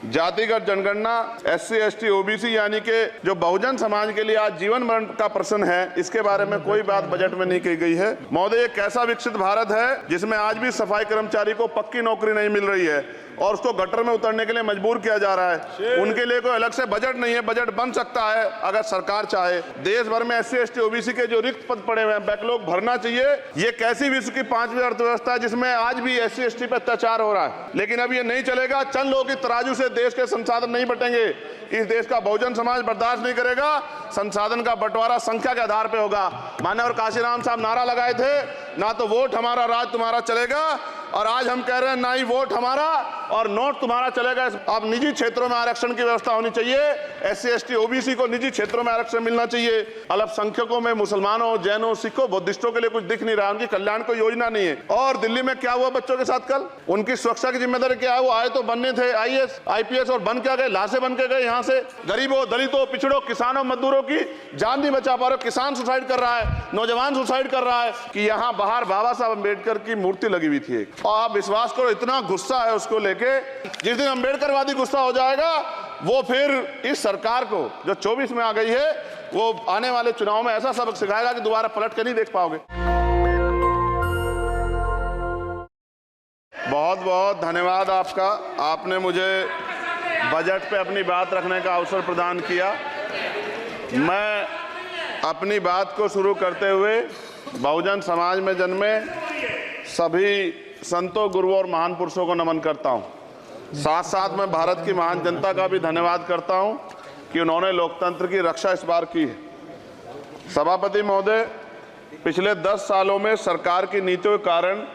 जातिगत जनगणना, SC, ST, OBC यानी कि जो बहुजन समाज के लिए आज जीवन मरण का प्रश्न है, इसके बारे में कोई बात बजट में नहीं की गई है। महोदय, एक ऐसा विकसित भारत है जिसमें आज भी सफाई कर्मचारी को पक्की नौकरी नहीं मिल रही है और उसको गटर में उतरने के लिए मजबूर किया जा रहा है। उनके लिए कोई अलग से बजट नहीं है। बजट बन सकता है अगर सरकार चाहे। देश भर में SC, ST, OBC के जो रिक्त पद पड़े हुए हैं, बैकलॉग भरना चाहिए। ये कैसी विश्व की 5वीं अर्थव्यवस्था है जिसमें आज भी SC, ST पे अत्याचार हो रहा है? लेकिन अब ये नहीं चलेगा। चंद लोगों की तराजू से देश के संसाधन नहीं बटेंगे। इस देश का बहुजन समाज बर्दाश्त नहीं करेगा। संसाधन का बंटवारा संख्या के आधार पर होगा। माननीय काशीराम साहब नारा लगाए थे, ना तो वोट हमारा राज तुम्हारा चलेगा, और आज हम कह रहे हैं ना ही वोट हमारा और नोट तुम्हारा चलेगा। अब निजी क्षेत्रों में आरक्षण की व्यवस्था होनी चाहिए। SC, ST, OBC को निजी क्षेत्रों में आरक्षण मिलना चाहिए। अल्पसंख्यकों में मुसलमानों, जैनों, सिखों, बुद्धिस्टों के लिए कुछ दिख नहीं रहा। उनकी कल्याण कोई योजना नहीं है। और दिल्ली में क्या हुआ बच्चों के साथ कल? उनकी सुरक्षा की जिम्मेदारी क्या है? वो आए तो बनने थे IAS, IPS और बन क्या गए? लाशें बन के गए। यहाँ से गरीबों, दलितों, पिछड़ों, किसानों, मजदूरों की जान नहीं बचा पा रहे। किसान सुसाइड कर रहा है, नौजवान सुसाइड कर रहा है कि यहाँ बाहर बाबा साहब अम्बेडकर की मूर्ति लगी हुई थी। और आप विश्वास करो, इतना गुस्सा है उसको लेके। जिस दिन अम्बेडकरवादी गुस्सा हो जाएगा, वो फिर इस सरकार को जो 24 में आ गई है, वो आने वाले चुनाव में ऐसा सबक सिखाएगा कि दोबारा पलट के नहीं देख पाओगे। बहुत बहुत धन्यवाद आपका। आपने मुझे बजट पे अपनी बात रखने का अवसर प्रदान किया। मैं अपनी बात को शुरू करते हुए बहुजन समाज में जन्मे सभी संतों, गुरुओं और महान पुरुषों को नमन करता हूं। साथ साथ मैं भारत की महान जनता का भी धन्यवाद करता हूं कि उन्होंने लोकतंत्र की रक्षा इस बार की है। सभापति महोदय, पिछले 10 सालों में सरकार की नीतियों के कारण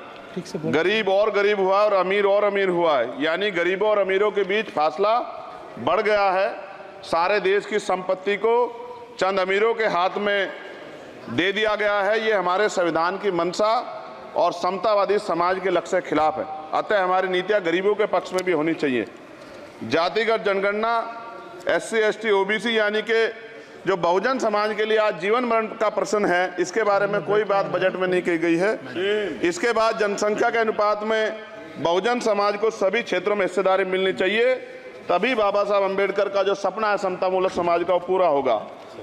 गरीब और गरीब हुआ और अमीर हुआ है। यानी गरीबों और अमीरों के बीच फासला बढ़ गया है। सारे देश की संपत्ति को चंद अमीरों के हाथ में दे दिया गया है। ये हमारे संविधान की मंशा और समतावादी समाज के लक्ष्य के खिलाफ है। अतः हमारी नीतियां गरीबों के पक्ष में भी होनी चाहिए। जातिगत जनगणना, SC, ST, OBC यानी कि जो बहुजन समाज के लिए आज जीवन मरण का प्रश्न है, इसके बारे में कोई बात बजट में नहीं की गई है। इसके बाद जनसंख्या के अनुपात में बहुजन समाज को सभी क्षेत्रों में हिस्सेदारी मिलनी चाहिए। तभी बाबा साहब अम्बेडकर का जो सपना है समतामूलक समाज का, वो पूरा होगा।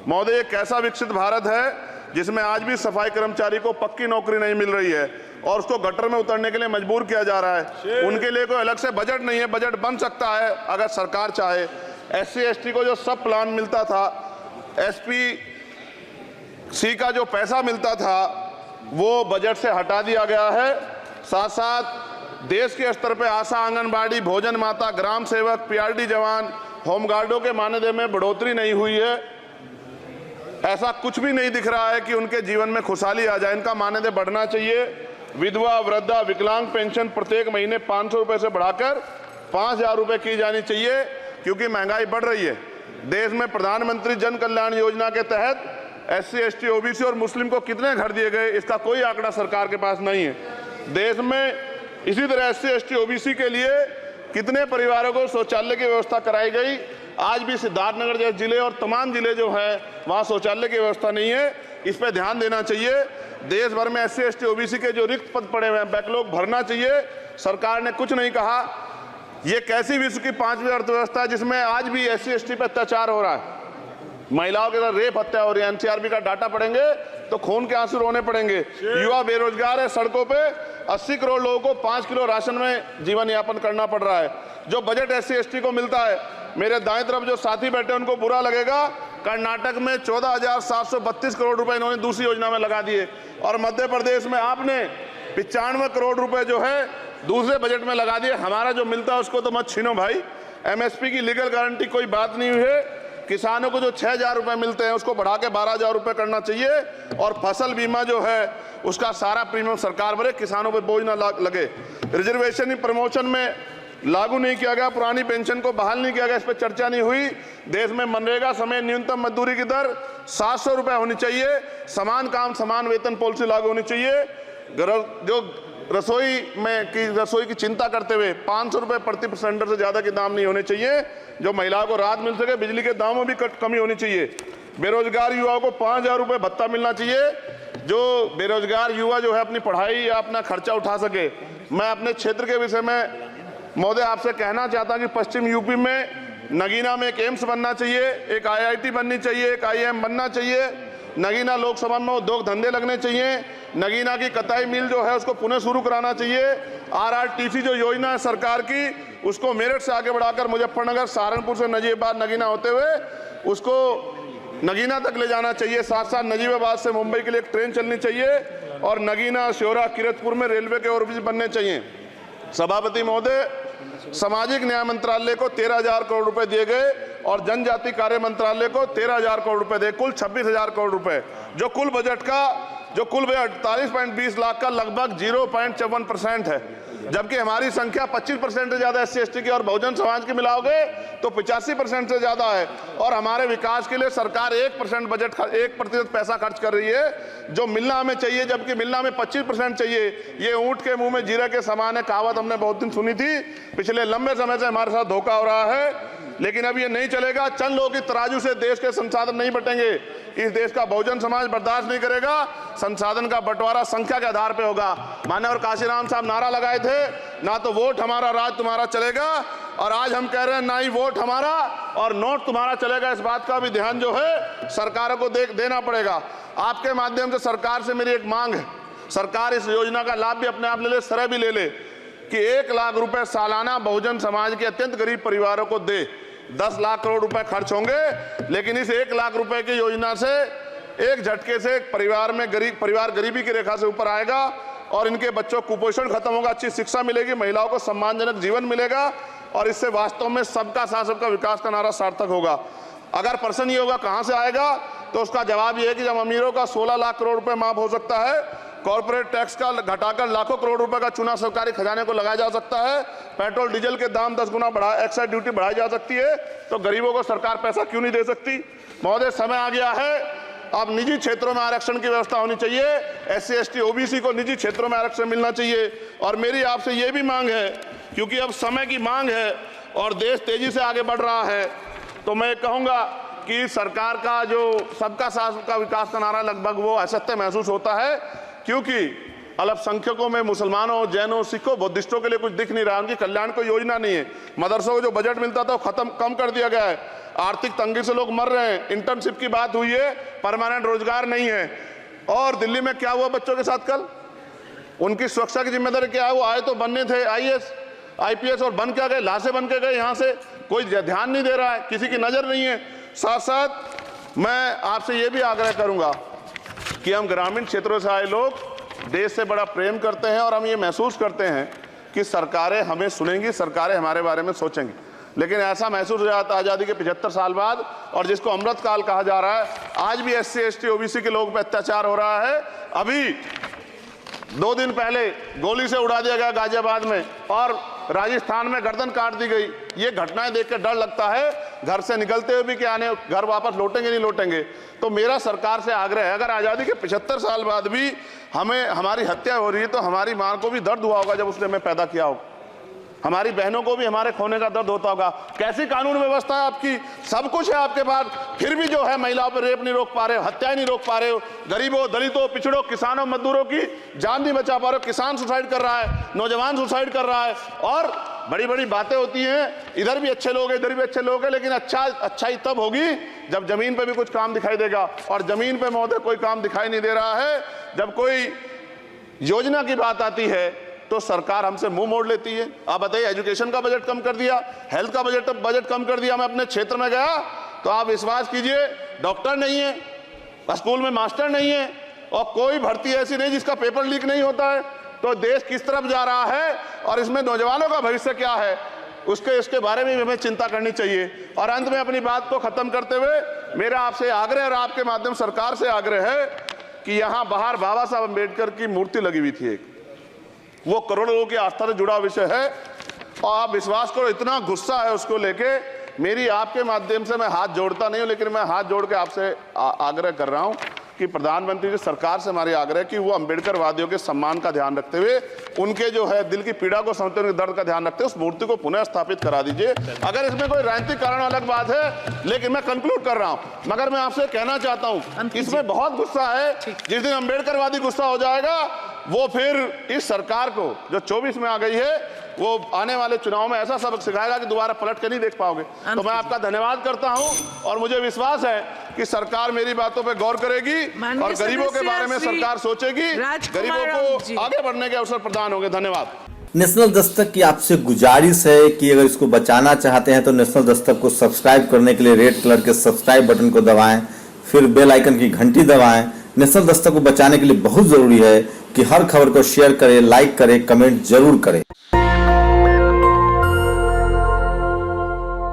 महोदय, एक ऐसा विकसित भारत है जिसमें आज भी सफाई कर्मचारी को पक्की नौकरी नहीं मिल रही है और उसको गटर में उतरने के लिए मजबूर किया जा रहा है। उनके लिए कोई अलग से बजट नहीं है। बजट बन सकता है अगर सरकार चाहे। SC, ST को जो सब प्लान मिलता था, SPC का जो पैसा मिलता था, वो बजट से हटा दिया गया है। साथ साथ देश के स्तर पर आशा, आंगनबाड़ी, भोजन माता, ग्राम सेवक, PRD जवान, होमगार्डों के मानदेय में बढ़ोतरी नहीं हुई है। ऐसा कुछ भी नहीं दिख रहा है कि उनके जीवन में खुशहाली आ जाए। इनका मानदेय बढ़ना चाहिए। विधवा, वृद्धा, विकलांग पेंशन प्रत्येक महीने 500 रुपए से बढ़ाकर 5000 रुपए की जानी चाहिए, क्योंकि महंगाई बढ़ रही है। देश में प्रधानमंत्री जन कल्याण योजना के तहत SC, ST, OBC और मुस्लिम को कितने घर दिए गए, इसका कोई आंकड़ा सरकार के पास नहीं है। देश में इसी तरह SC, ST, OBC के लिए कितने परिवारों को शौचालय की व्यवस्था कराई गई। आज भी सिद्धार्थनगर जैसे जिले और तमाम जिले जो हैं, वहाँ शौचालय की व्यवस्था नहीं है। इस पर ध्यान देना चाहिए। देश भर में SC, ST, OBC के जो रिक्त पद पड़े हुए हैं, बैकलॉग भरना चाहिए। सरकार ने कुछ नहीं कहा। ये कैसी विश्व की 5वीं अर्थव्यवस्था है जिसमें आज भी SC, ST पे अत्याचार हो रहा है। महिलाओं के साथ रेप, हत्या हो रही है। NCRB का डाटा पढ़ेंगे तो खून के आंसू रोने पड़ेंगे। युवा बेरोजगार है, सड़कों पे 80 करोड़ लोगों को 5 किलो राशन में जीवन यापन करना पड़ रहा है। जो बजट SC, ST को मिलता है, मेरे दाएं तरफ जो साथी बैठे उनको बुरा लगेगा, कर्नाटक में 14,732 करोड़ रुपए इन्होंने दूसरी योजना में लगा दिए और मध्य प्रदेश में आपने 95 करोड़ रुपए जो है दूसरे बजट में लगा दिए। हमारा जो मिलता है उसको तो मत छीनो भाई। MSP की लीगल गारंटी कोई बात नहीं हुई है। किसानों को जो 6000 रुपए मिलते हैं उसको बढ़ा के 12000 रुपए करना चाहिए और फसल बीमा जो है उसका सारा प्रीमियम सरकार भरे, किसानों पर बोझ ना लगे। रिजर्वेशन प्रमोशन में लागू नहीं किया गया, पुरानी पेंशन को बहाल नहीं किया गया, इस पर चर्चा नहीं हुई। देश में मनरेगा समय न्यूनतम मजदूरी की दर 700 रुपए होनी चाहिए। समान काम समान वेतन पॉलिसी लागू होनी चाहिए। जो रसोई की चिंता करते हुए 500 रुपए प्रति सिलेंडर से ज्यादा के दाम नहीं होने चाहिए, जो महिलाओं को राहत मिल सके। बिजली के दामों में भी कमी होनी चाहिए। बेरोजगार युवाओं को 5000 रुपए भत्ता मिलना चाहिए, जो बेरोजगार युवा जो है अपनी पढ़ाई या अपना खर्चा उठा सके। मैं अपने क्षेत्र के विषय में महोदय आपसे कहना चाहता हूं कि पश्चिम यूपी में नगीना में एक एम्स बनना चाहिए, एक IIT बननी चाहिए, एक IIM बनना चाहिए। नगीना लोकसभा में उद्योग धंधे लगने चाहिए। नगीना की कताई मिल जो है उसको पुनः शुरू कराना चाहिए। RRTC जो योजना है सरकार की, उसको मेरठ से आगे बढ़ाकर मुजफ्फरनगर, सहारनपुर से नजीबाबाद, नगीना होते हुए उसको नगीना तक ले जाना चाहिए। साथ साथ नजीबाबाद से मुंबई के लिए एक ट्रेन चलनी चाहिए और नगीना, श्योरा, किरतपुर में रेलवे के ओवरब्रिज बनने चाहिए। सभापति महोदय, सामाजिक न्याय मंत्रालय को 13,000 करोड़ रुपए दिए गए और जनजाति कार्य मंत्रालय को 13,000 करोड़ रुपए दिए, कुल 26,000 करोड़ रुपए, जो कुल बजट 48.20 लाख का लगभग 0.54% है। जबकि हमारी संख्या 25% से ज्यादा SC/ST की और बहुजन समाज की मिलाओगे तो 85% से ज्यादा है। और हमारे विकास के लिए सरकार 1% पैसा खर्च कर रही है, जो मिलना हमें चाहिए, जबकि मिलना में 25% चाहिए। ये ऊंट के मुंह में जीरा के समान है, कहावत हमने बहुत दिन सुनी थी। पिछले लंबे समय से हमारे साथ धोखा हो रहा है, लेकिन अब ये नहीं चलेगा। चंद लोगों की तराजू से देश के संसाधन नहीं बटेंगे। इस देश का बहुजन समाज बर्दाश्त नहीं करेगा। संसाधन का बंटवारा संख्या के आधार पे होगा। माननीय काशीराम साहब नारा लगाए थे, ना तो वोट हमारा राज तुम्हारा चलेगा, और आज हम कह रहे हैं ना ही वोट हमारा और नोट तुम्हारा चलेगा। इस बात का भी ध्यान जो है सरकारों को देना पड़ेगा। आपके माध्यम से सरकार से मेरी एक मांग है, सरकार इस योजना का लाभ भी अपने आप ले ले, सरह भी ले ले कि 1 लाख रुपए सालाना बहुजन समाज के अत्यंत गरीब परिवारों को दे। 10 लाख करोड़ रुपए खर्च होंगे, लेकिन इस 1 लाख रुपए की योजना से एक झटके से एक परिवार गरीबी की रेखा से ऊपर आएगा और इनके बच्चों को कुपोषण खत्म होगा, अच्छी शिक्षा मिलेगी, महिलाओं को सम्मानजनक जीवन मिलेगा और इससे वास्तव में सबका साथ सबका विकास का नारा सार्थक होगा। अगर प्रश्न ये होगा कहां से आएगा, तो उसका जवाब ये है कि जब अमीरों का 16 लाख करोड़ रुपए माफ हो सकता है, कॉर्पोरेट टैक्स का घटाकर लाखों करोड़ रुपए का चूना सरकारी खजाने को लगाया जा सकता है, पेट्रोल डीजल के दाम 10 गुना एक्साइज ड्यूटी बढ़ाई जा सकती है, तो गरीबों को सरकार पैसा क्यों नहीं दे सकती। महोदय, समय आ गया है, अब निजी क्षेत्रों में आरक्षण की व्यवस्था होनी चाहिए। SC/ST OBC को निजी क्षेत्रों में आरक्षण मिलना चाहिए। और मेरी आपसे ये भी मांग है, क्योंकि अब समय की मांग है और देश तेजी से आगे बढ़ रहा है, तो मैं कहूँगा कि सरकार का जो सबका साथ सबका विकास का नारा लगभग वो असत्य महसूस होता है, क्योंकि अल्पसंख्यकों में मुसलमानों, जैनों, सिखों, बुद्धिस्टों के लिए कुछ दिख नहीं रहा, उनकी कल्याण कोई योजना नहीं है। मदरसों को जो बजट मिलता था वो कम कर दिया गया है। आर्थिक तंगी से लोग मर रहे हैं। इंटर्नशिप की बात हुई है, परमानेंट रोजगार नहीं है। और दिल्ली में क्या हुआ बच्चों के साथ कल, उनकी सुरक्षा की जिम्मेदारी क्या है? वो आए तो बनने थे IAS IPS और बन क्या गए, लाशें बन के गए। यहाँ से कोई ध्यान नहीं दे रहा है, किसी की नजर नहीं है। साथ साथ मैं आपसे ये भी आग्रह करूंगा कि हम ग्रामीण क्षेत्रों से आए लोग देश से बड़ा प्रेम करते हैं और हम ये महसूस करते हैं कि सरकारें हमें सुनेंगी, सरकारें हमारे बारे में सोचेंगी। लेकिन ऐसा महसूस हो जाता है आज़ादी के 75 साल बाद, और जिसको अमृतकाल कहा जा रहा है, आज भी SC/ST OBC के लोगों पर अत्याचार हो रहा है। अभी 2 दिन पहले गोली से उड़ा दिया गया गाजियाबाद में और राजस्थान में गर्दन काट दी गई। ये घटनाएं देख कर डर लगता है, घर से निकलते हुए भी कि आने घर वापस लौटेंगे नहीं लौटेंगे। तो मेरा सरकार से आग्रह है, अगर आज़ादी के 75 साल बाद भी हमारी हत्या हो रही है, तो हमारी मां को भी दर्द हुआ होगा जब उसने हमें पैदा किया हो, हमारी बहनों को भी हमारे खोने का दर्द होता होगा। कैसी कानून व्यवस्था है आपकी, सब कुछ है आपके पास, फिर भी जो है महिलाओं पर रेप नहीं रोक पा रहे हो, हत्याएं नहीं रोक पा रहे हो, गरीबों, दलितों, पिछड़ों, किसानों, मजदूरों की जान नहीं बचा पा रहे हो। किसान सुसाइड कर रहा है, नौजवान सुसाइड कर रहा है, और बड़ी बड़ी बातें होती हैं, इधर भी अच्छे लोग हैं, इधर भी अच्छे लोग हैं, लेकिन अच्छाई तब होगी जब जमीन पे भी कुछ काम दिखाई देगा। और जमीन पे महोदय कोई काम दिखाई नहीं दे रहा है। जब कोई योजना की बात आती है तो सरकार हमसे मुंह मोड़ लेती है। आप बताइए, एजुकेशन का बजट कम कर दिया, हेल्थ का बजट कम कर दिया। मैं अपने क्षेत्र में गया तो आप विश्वास कीजिए, डॉक्टर नहीं है, स्कूल में मास्टर नहीं है, और कोई भर्ती ऐसी नहीं जिसका पेपर लीक नहीं होता है। तो देश किस तरफ जा रहा है और इसमें नौजवानों का भविष्य क्या है, इसके बारे में हमें चिंता करनी चाहिए। और अंत में अपनी बात को खत्म करते हुए मेरा आपसे आग्रह और आपके माध्यम सरकार से आग्रह है कि यहाँ बाहर बाबा साहब अम्बेडकर की मूर्ति लगी हुई थी, एक वो करोड़ों लोगों की आस्था से जुड़ा विषय है, और आप विश्वास करो इतना गुस्सा है उसको लेके। मेरी आपके माध्यम से मैं हाथ जोड़ता नहीं हूं, लेकिन मैं हाथ जोड़ के आपसे आग्रह कर रहा हूं कि प्रधानमंत्री जी, सरकार से हमारी आग्रह कि वो अम्बेडकर वादियों के सम्मान का ध्यान रखते हुए, उनके जो है दिल की पीड़ा को समझते हुए, दर्द का ध्यान रखते हुए उस मूर्ति को पुनः स्थापित करा दीजिए। अगर इसमें कोई राजनीतिक कारण अलग बात है, लेकिन मैं कंक्लूड कर रहा हूं। मगर मैं आपसे कहना चाहता हूं, इसमें बहुत गुस्सा है। जिस दिन अम्बेडकरवादी गुस्सा हो जाएगा वो फिर इस सरकार को जो 24 में आ गई है, वो आने वाले चुनाव में ऐसा सबक सिखाएगा कि दोबारा पलट के नहीं देख पाओगे। तो मैं आपका धन्यवाद करता हूं और मुझे विश्वास है कि सरकार मेरी बातों पे गौर करेगी और गरीबों के बारे में सरकार सोचेगी, गरीबों को आगे बढ़ने के अवसर प्रदान होंगे। धन्यवाद। नेशनल दस्तक की आपसे गुजारिश है कि अगर इसको बचाना चाहते हैं तो नेशनल दस्तक को सब्सक्राइब करने के लिए रेड कलर के सब्सक्राइब बटन को दबाएं, फिर बेल आइकन की घंटी दबाएं। नेशनल दस्तक को बचाने के लिए बहुत जरूरी है कि हर खबर को शेयर करें, लाइक करें, कमेंट जरूर करें।